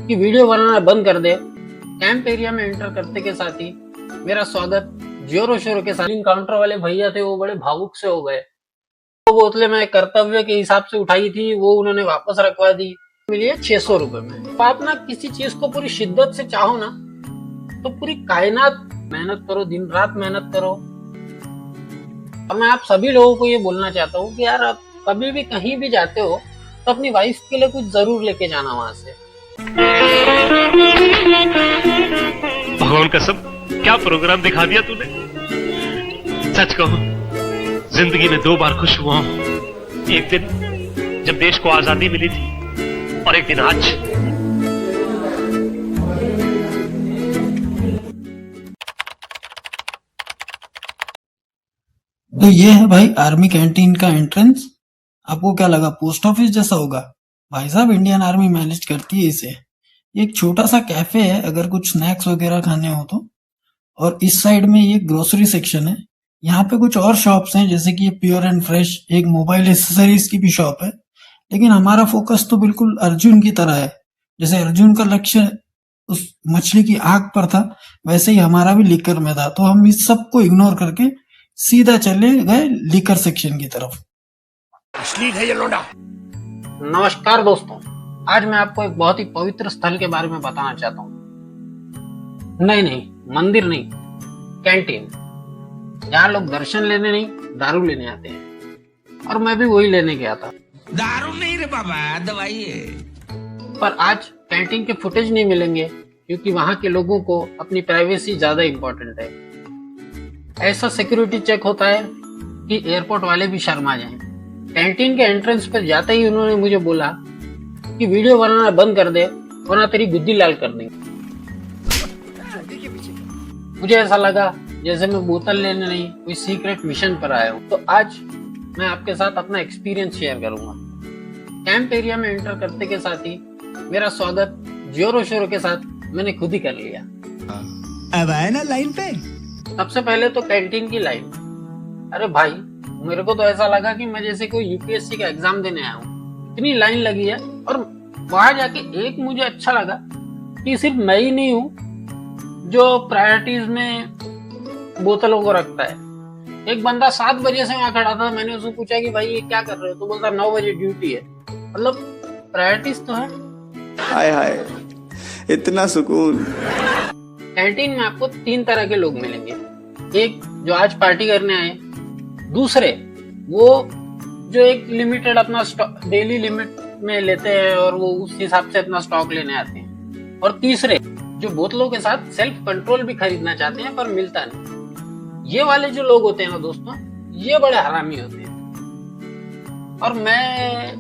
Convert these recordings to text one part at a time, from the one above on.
कि वीडियो बनाना बंद कर दे। कैंप एरिया में एंटर करते के साथ ही मेरा स्वागत जोरों शोरों के साथ काउंटर वाले भैया थे, वो बड़े भावुक से हो गए। वो बोतलें मैं कर्तव्य के हिसाब से उठाई थी, वो उन्होंने वापस रखवा दी। मिली है 600 रुपए में। तो आप ना किसी चीज को पूरी शिद्दत से चाहो ना तो पूरी कायनात मेहनत करो, दिन रात मेहनत करो। और मैं आप सभी लोगों को ये बोलना चाहता हूँ कि यार आप कभी भी कहीं भी जाते हो तो अपनी वाइफ के लिए कुछ जरूर लेके जाना वहां से। भगवान कसम, क्या प्रोग्राम दिखा दिया तूने। सच कहो, जिंदगी में 2 बार खुश हुआ हूं। एक दिन जब देश को आजादी मिली थी और एक दिन आज। तो ये है भाई आर्मी कैंटीन का एंट्रेंस। आपको क्या लगा पोस्ट ऑफिस जैसा होगा? भाई साहब इंडियन आर्मी मैनेज करती है इसे। ये एक छोटा सा कैफे है अगर कुछ स्नैक्स वगैरह खाने हो तो। और इस साइड में ये ग्रोसरी सेक्शन है। यहाँ पे कुछ और शॉप्स हैं जैसे कि ये प्योर एंड फ्रेश, एक मोबाइल एसेसरीज की भी शॉप है। लेकिन हमारा फोकस तो बिल्कुल अर्जुन की तरह है। जैसे अर्जुन का लक्ष्य उस मछली की आग पर था, वैसे ही हमारा भी लिकर में था। तो हम इस सब को इग्नोर करके सीधा चले गए लिकर सेक्शन की तरफ। असली है ये लोंडा। नमस्कार दोस्तों, आज मैं आपको एक बहुत ही पवित्र स्थल के बारे में बताना चाहता हूँ। नहीं, मंदिर नहीं, कैंटीन, जहाँ लोग दर्शन लेने नहीं दारू लेने आते हैं। और मैं भी वही लेने गया था। दारू नहीं रे बाबा, दवाई है। पर आज कैंटीन के फुटेज नहीं मिलेंगे क्योंकि वहाँ के लोगों को अपनी प्राइवेसी ज्यादा इम्पोर्टेंट है। ऐसा सिक्योरिटी चेक होता है कि एयरपोर्ट वाले भी शर्मा जाएं। कैंटीन के एंट्रेंस पर जाते ही उन्होंने मुझे बोला कि वीडियो बनाना बंद कर दे वरना तेरी गुद्दी लाल कर देंगे। मुझे ऐसा लगा जैसे मैं बोतल लेने नहीं कोई सीक्रेट मिशन पर आया हूँ। तो आज मैं आपके साथ अपना एक्सपीरियंस शेयर करूंगा। कैंप एरिया में एंटर करते के साथ ही मेरा स्वागत जोरों शोरों के साथ मैंने खुद ही कर लिया। अब आए ना लाइन पे। सबसे पहले तो कैंटीन की लाइन। अरे भाई, मेरे को तो ऐसा लगा कि मैं जैसे कोई यूपीएससी का एग्जाम देने आया हूँ। इतनी लाइन लगी है। और वहां जाके एक मुझे अच्छा लगा कि सिर्फ मैं ही नहीं हूँ जो प्रायोरिटीज में बोतलों को रखता है। एक बंदा 7 बजे से वहां खड़ा था। मैंने उसको पूछा कि भाई ये क्या कर रहे हो, तो बोलता 9 बजे ड्यूटी है। मतलब प्रायोरिटीज तो है। हाय हाय, इतना सुकून। कैंटीन में आपको 3 तरह के लोग मिलेंगे। एक जो आज पार्टी करने आए, दूसरे वो जो एक लिमिटेड अपना डेली लिमिट में लेते हैं और वो उस हिसाब से अपना स्टॉक लेने आते हैं, और तीसरे जो बोतलों के साथ सेल्फ कंट्रोल भी खरीदना चाहते हैं पर मिलता नहीं। ये वाले जो लोग होते हैं ना दोस्तों, ये बड़े हरामी होते हैं और मैं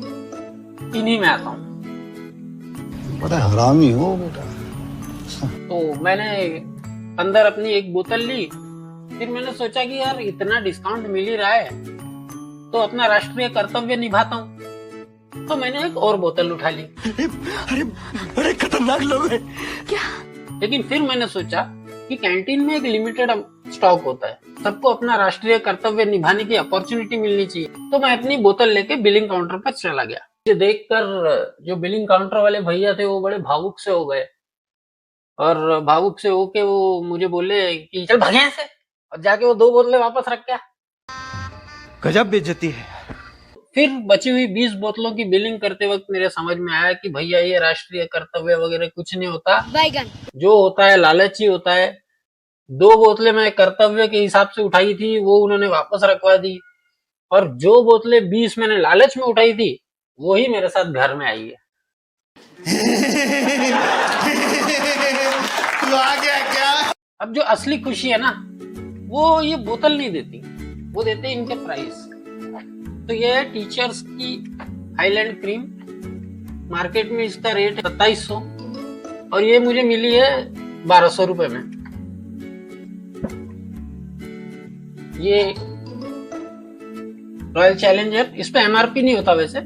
इन्हीं में आता हूँ। बड़ा हरामी हो बेटा। तो मैंने अंदर अपनी एक बोतल ली। फिर मैंने सोचा कि यार इतना डिस्काउंट मिल ही रहा है तो अपना राष्ट्रीय कर्तव्य निभाता हूँ। तो मैंने एक और बोतल उठा ली। अरे बड़े खतरनाक लोग हैं। लेकिन फिर मैंने सोचा कि कैंटीन में एक लिमिटेड स्टॉक होता है, सबको अपना राष्ट्रीय कर्तव्य निभाने की अपॉर्चुनिटी मिलनी चाहिए। तो मैं अपनी बोतल लेके बिलिंग काउंटर पर चला गया। ये देखकर जो बिलिंग काउंटर वाले भैया थे वो बड़े भावुक से हो गए और भावुक से होके वो मुझे बोले कि चल भागे यहाँ से, और जाके वो 2 बोतलें वापस रख गया। गजब बेइज्जती है। फिर बची हुई 20 बोतलों की बिलिंग करते वक्त मेरे समझ में आया कि भैया ये राष्ट्रीय कर्तव्य वगैरह कुछ नहीं होता, जो होता है लालच ही होता है। 2 बोतलें मैं कर्तव्य के हिसाब से उठाई थी, वो उन्होंने वापस रखवा दी, और जो बोतलें 20 मैंने लालच में उठाई थी वो ही मेरे साथ घर में आई है। तू आ गया क्या? अब जो असली खुशी है ना, वो ये बोतल नहीं देती, वो देते इनके प्राइस। तो ये है टीचर्स की हाईलैंड क्रीम। मार्केट में इसका रेट 2700 और ये मुझे मिली है 1200 रुपए में। ये रॉयल चैलेंजर, इस पे एमआरपी नहीं होता। वैसे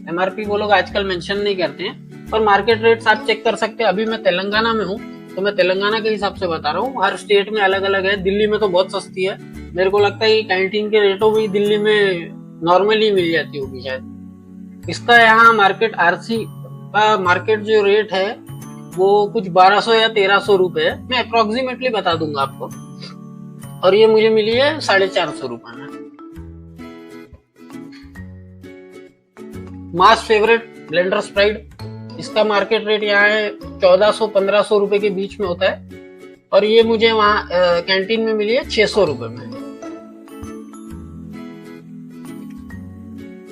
एमआरपी वो लोग आजकल मेंशन नहीं करते हैं, पर मार्केट रेट्स आप चेक कर सकते हैं। अभी मैं तेलंगाना में हूँ तो मैं तेलंगाना के हिसाब से बता रहा हूँ। हर स्टेट में अलग अलग है। दिल्ली में तो बहुत सस्ती है। मेरे को लगता है कैंटीन के रेटों भी दिल्ली में नॉर्मली मिल जाती होगी शायद। इसका यहाँ मार्केट आरसी का मार्केट जो रेट है वो कुछ 1200 या 1300 रुपए है, मैं अप्रोक्सीमेटली बता दूंगा आपको। और ये मुझे मिली है 450 रुपए में। मास फेवरेट ब्लेंडर स्प्राइट, इसका मार्केट रेट यहाँ है 1400-1500 रुपए के बीच में होता है, और ये मुझे वहां कैंटीन में मिली है 600 रुपए में।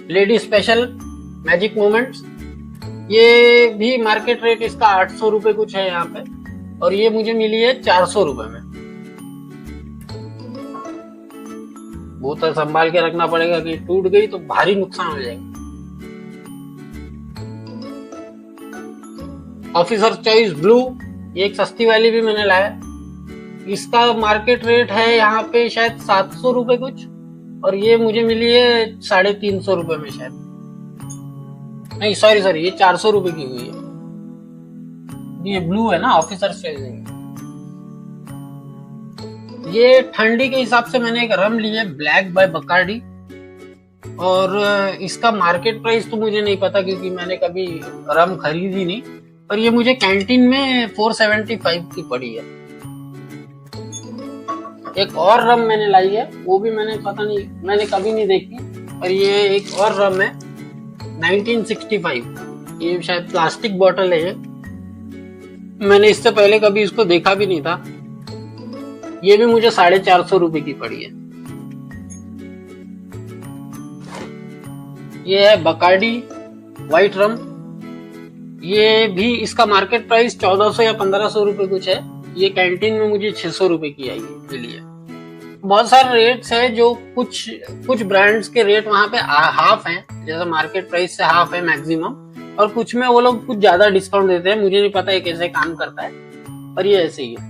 लेडी स्पेशल मैजिक मोमेंट्स, ये भी मार्केट रेट इसका 800 रुपए कुछ है यहाँ पे, और ये मुझे मिली है 400 रुपए में। बोतल संभाल के रखना पड़ेगा कि टूट गई तो भारी नुकसान हो जाएगा। ऑफिसर चॉइस ब्लू, ये एक सस्ती वाली भी मैंने लाया। इसका मार्केट रेट है यहाँ पे शायद 700 रुपए कुछ, और ये मुझे मिली है 350 रुपए में शायद। नहीं सॉरी, ये 400 रुपए की हुई है। ये ब्लू है ना, ऑफिसर चॉइस। ये ठंडी के हिसाब से मैंने एक रम ली है, ब्लैक बाय बकार्डी, और इसका मार्केट प्राइस तो मुझे नहीं पता क्योंकि मैंने कभी रम खरीदी नहीं, पर ये मुझे कैंटीन में 475 की पड़ी है। एक और रम मैंने लाई है, वो भी मैंने पता नहीं, मैंने कभी नहीं देखी, पर ये एक और रम है 1965, ये शायद प्लास्टिक बॉटल है। मैंने इससे पहले कभी इसको देखा भी नहीं था। ये भी मुझे 450 रुपए की पड़ी है। ये है बकार्डी व्हाइट रम, ये भी इसका मार्केट प्राइस 1400 या 1500 रुपए कुछ है। ये कैंटीन में मुझे 600 रुपए की आई है, मिली है। बहुत सारे रेट्स है, जो कुछ ब्रांड्स के रेट वहां पे हाफ है, जैसे मार्केट प्राइस से हाफ है मैक्सिमम, और कुछ में वो लोग कुछ ज्यादा डिस्काउंट देते हैं। मुझे नहीं पता ये कैसे काम करता है, पर ये ऐसे ही है।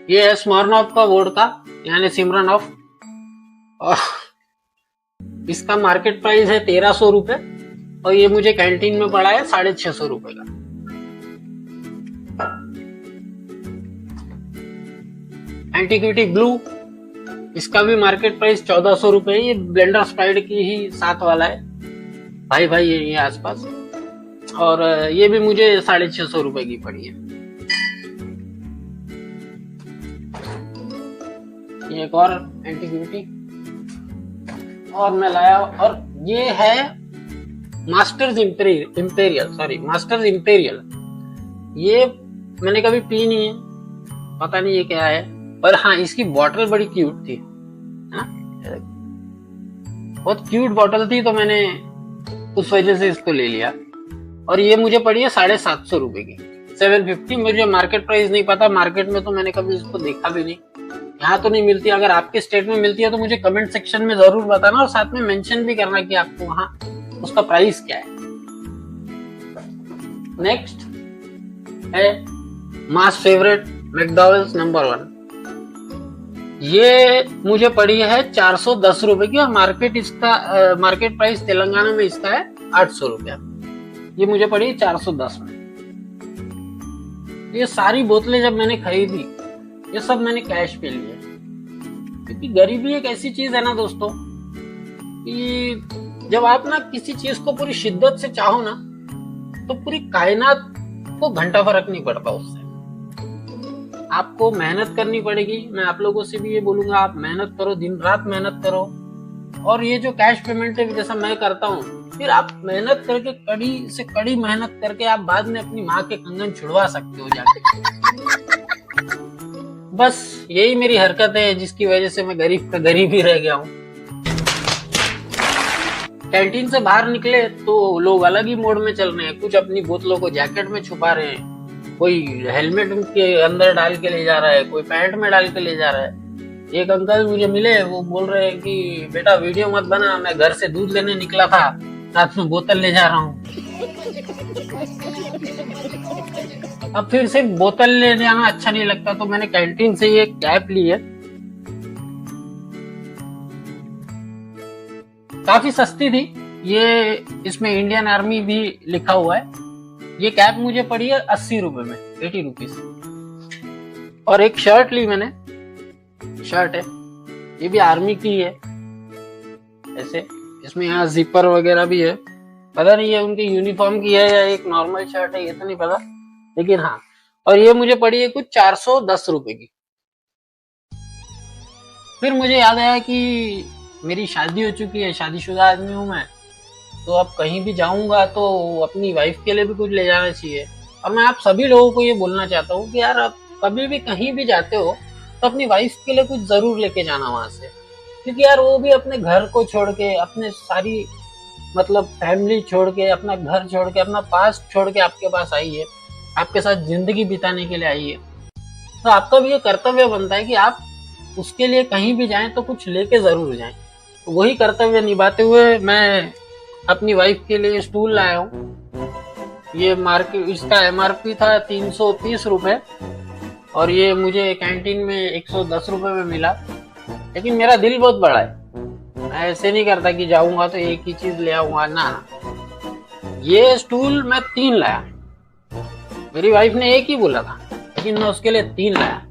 ये है स्मॉर्नॉफ का वोडका, यानी सिमरनॉफ, और इसका मार्केट प्राइस है 1300 रुपए, और ये मुझे कैंटीन में पड़ा है 650 रुपए का। एंटीक्विटी ब्लू, इसका भी मार्केट प्राइस 1400 रुपए है। ये ब्लेंडर स्प्राइट की ही साथ वाला है, भाई ये आसपास, और ये भी मुझे 650 रुपए की पड़ी है। ये एक और एंटीक्विटी और मैं लाया, और ये है मास्टर्स इंपेरियल। ये मैंने कभी पी नहीं है, पता नहीं ये क्या है, पर हाँ इसकी बॉटल बड़ी क्यूट थी। हाँ? बहुत क्यूट बॉटल थी, तो मैंने उस वजह से इसको ले लिया, और ये मुझे पड़ी है 750 रुपए की, 750। मुझे मार्केट प्राइस नहीं पता, मार्केट में तो मैंने कभी इसको देखा भी नहीं, यहाँ तो नहीं मिलती। अगर आपके स्टेट में मिलती है तो मुझे कमेंट सेक्शन में जरूर बताना, और साथ में मेंशन भी करना कि आपको वहां उसका प्राइस क्या है। नेक्स्ट है मास फेवरेट मैकडॉवेल्स नंबर 1। ये मुझे पड़ी है 410 रुपए की, और मार्केट प्राइस तेलंगाना में इसका है 800 रुपया। ये मुझे पड़ी 410 में। ये सारी बोतलें जब मैंने खरीदी, ये सब मैंने कैश पे लिए, क्योंकि गरीबी एक ऐसी चीज है ना दोस्तों, कि जब आप ना किसी चीज को पूरी शिद्दत से चाहो ना, तो पूरी कायनात को घंटा फर्क नहीं पड़ता उससे। आपको मेहनत करनी पड़ेगी। मैं आप लोगों से भी ये बोलूंगा, आप मेहनत करो, दिन रात मेहनत करो। और ये जो कैश पेमेंट है जैसा मैं करता हूँ, फिर आप मेहनत करके कड़ी से कड़ी मेहनत करके आप बाद में अपनी माँ के कंगन छुड़वा सकते हो जाके। बस यही मेरी हरकत है जिसकी वजह से मैं गरीब का गरीब ही रह गया हूँ। कैंटीन से बाहर निकले तो लोग अलग ही मोड में चल रहे हैं। कुछ अपनी बोतलों को जैकेट में छुपा रहे हैं, कोई हेलमेट के अंदर डाल के ले जा रहा है, कोई पैंट में डाल के ले जा रहा है। एक अंकल मुझे मिले, वो बोल रहे हैं कि बेटा वीडियो मत बना, मैं घर से दूध लेने निकला था, साथ में बोतल ले जा रहा हूँ। अब फिर से बोतल ले जाना अच्छा नहीं लगता, तो मैंने कैंटीन से ये कैप ली है। काफी सस्ती थी ये, इसमें इंडियन आर्मी भी लिखा हुआ है। ये कैप मुझे पड़ी है 80 रुपए में, 80 रुपीज। और एक शर्ट ली मैंने, शर्ट है, ये भी आर्मी की है ऐसे, इसमें यहाँ जिपर वगैरह भी है, पता नहीं ये उनकी यूनिफॉर्म की है या एक नॉर्मल शर्ट है, ये तो नहीं पता, लेकिन हाँ। और ये मुझे पड़ी है कुछ 410 रुपए की। फिर मुझे याद आया कि मेरी शादी हो चुकी है, शादीशुदा आदमी हूँ मैं, तो अब कहीं भी जाऊंगा तो अपनी वाइफ के लिए भी कुछ ले जाना चाहिए। और मैं आप सभी लोगों को ये बोलना चाहता हूँ कि यार आप कभी भी कहीं भी जाते हो तो अपनी वाइफ के लिए कुछ जरूर लेके जाना वहां से, क्योंकि यार वो भी अपने घर को छोड़ के, अपने सारी मतलब फैमिली छोड़ के, अपना घर छोड़ के, अपना पास्ट छोड़ के आपके पास आई है, आपके साथ जिंदगी बिताने के लिए आई है। तो आपका भी ये कर्तव्य बनता है कि आप उसके लिए कहीं भी जाएं तो कुछ लेके जरूर जाएं। तो वही कर्तव्य निभाते हुए मैं अपनी वाइफ के लिए स्टूल लाया हूँ। ये मार्केट, इसका MRP था 330 रुपए और ये मुझे कैंटीन में 110 रुपए में मिला। लेकिन मेरा दिल बहुत बड़ा है, मैं ऐसे नहीं करता कि जाऊंगा तो एक ही चीज ले आऊंगा, ना। ये स्टूल मैं 3 लाया, मेरी वाइफ ने एक ही बोला था लेकिन मैं उसके लिए 3 लाया।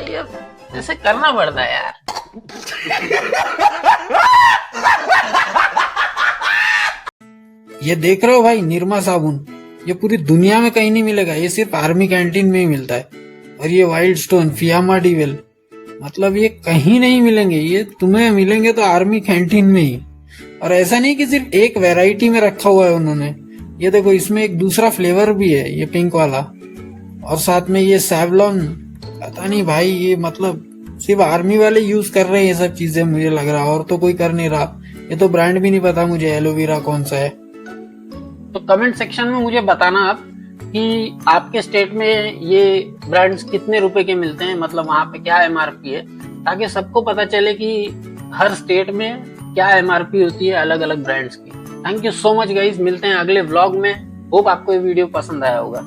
ये ऐसे करना पड़ता है यार। ये देख रहे हो भाई, निरमा साबुन, ये पूरी दुनिया में कहीं नहीं मिलेगा, ये सिर्फ आर्मी कैंटीन में ही मिलता है। और ये वाइल्ड स्टोन, फियामा डिवेल, मतलब ये कहीं नहीं मिलेंगे, ये तुम्हें मिलेंगे तो आर्मी कैंटीन में ही। और ऐसा नहीं कि सिर्फ एक वैरायटी में रखा हुआ है उन्होंने, ये देखो इसमें एक दूसरा फ्लेवर भी है, ये पिंक वाला, और साथ में ये सैवलॉन, पता नहीं भाई, ये मतलब सिर्फ आर्मी वाले यूज कर रहे हैं ये सब चीजें, मुझे लग रहा, और तो कोई कर नहीं रहा। ये तो ब्रांड भी नहीं पता मुझे एलोवेरा कौन सा है। तो कमेंट सेक्शन में मुझे बताना आप कि आपके स्टेट में ये ब्रांड्स कितने रुपए के मिलते हैं, मतलब वहां पे क्या MRP है, ताकि सबको पता चले कि हर स्टेट में क्या MRP होती है अलग अलग ब्रांड्स की। Thank you so much guys, मिलते हैं अगले व्लॉग में। होप आपको ये वीडियो पसंद आया होगा।